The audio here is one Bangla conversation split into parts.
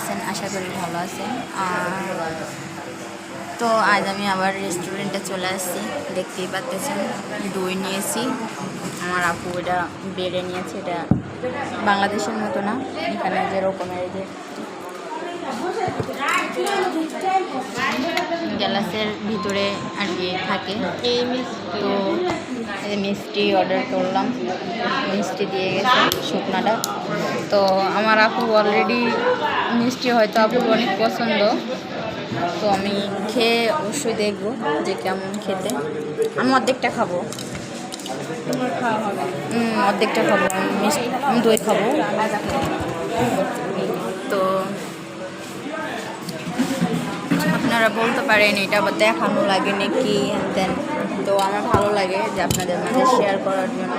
আছেন? আশা করি ভালো আছেন। তো আজ আমি আবার রেস্টুরেন্টে চলে আসছি, দেখতেই পাচ্ছেন। দই নিয়েছি, আমার আপু এটা বেড়ে নিয়েছে। এটা বাংলাদেশের মতো না, এখানে যেরকমের যে গ্লাসের ভিতরে আর কি থাকে। তো মিষ্টি অর্ডার করলাম, মিষ্টি দিয়ে গেছে শুকনাটা। তো আমার আপু অলরেডি মিষ্টি হয়তো আপুর অনেক পছন্দ, তো আমি খেয়ে অবশ্যই দেখবো যে কেমন খেতে। আমি অর্ধেকটা খাবো, অর্ধেকটা খাবো, আমি দই খাবো। তো আপনারা বলতে পারেন এটা আবার দেখানো লাগে নাকি দেন। তো আমার ভালো লাগে যে আপনাদের মাঝে শেয়ার করার জন্য,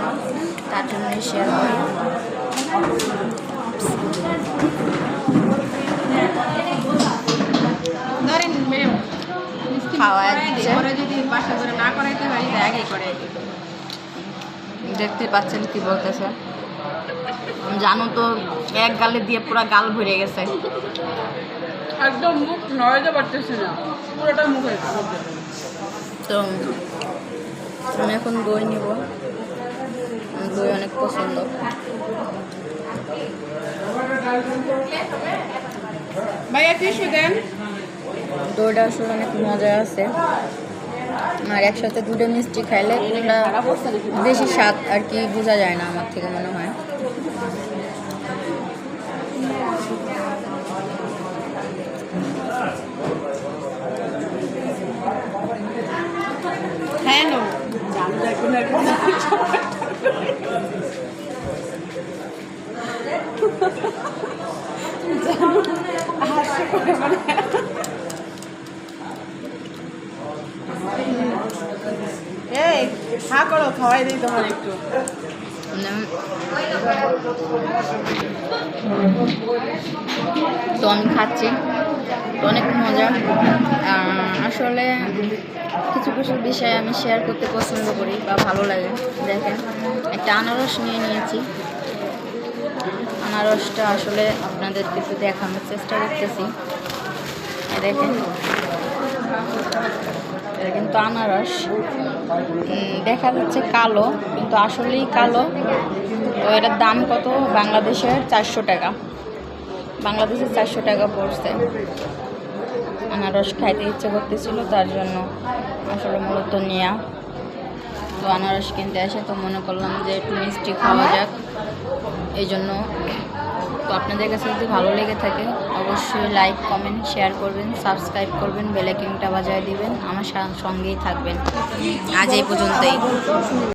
তার জন্যই শেয়ার করি। খাওয়া দেখতে পাচ্ছেন কি বলতেছে, জানো তো এক গালে দিয়ে পুরো গাল ভরে গেছে, একদম মুখ নড়াতে পারতেছে না, পুরোটা মুখ হয়েছে। তো আমি এখন দই নিব, দই অনেক পছন্দ। ভাইয়া টিস্যু দেন। দইটা আসলে অনেক মজা আছে, আর একসাথে দুটো মিষ্টি খাইলে কোনটা বেশি স্বাদ আর কি বোঝা যায় না, আমার থেকে মনে হয়। হ্যাঁ নো এই হা করো, খাওয়াই দিই তোমার একটু। তো আমি খাচ্ছি, তো অনেক মজা। আসলে কিছু কিছু বিষয় আমি শেয়ার করতে পছন্দ করি বা ভালো লাগে। দেখেন, একটা আনারস নিয়েছি। আনারসটা আসলে আপনাদেরকে একটু দেখানোর চেষ্টা করতেছি। দেখেন, এটা কিন্তু আনারস, দেখা যাচ্ছে কালো কিন্তু আসলেই কালো। তো এটার দাম কত? বাংলাদেশের 400 টাকা, বাংলাদেশের 400 টাকা পড়ছে। আনারস খাইতে ইচ্ছে করতেছিল, তার জন্য আসলে মূলত নেওয়া। তো আনারস কিনতে আসে, তো মনে করলাম যে একটু মিষ্টি খাওয়া যাক, এই জন্য। তো আপনাদের কাছে যদি ভালো লেগে থাকে অবশ্যই লাইক, কমেন্ট, শেয়ার করবেন, সাবস্ক্রাইব করবেন, বেল আইকনটা বাজায় দিবেন, আমার সঙ্গেই থাকবেন। আজ এই পর্যন্তই।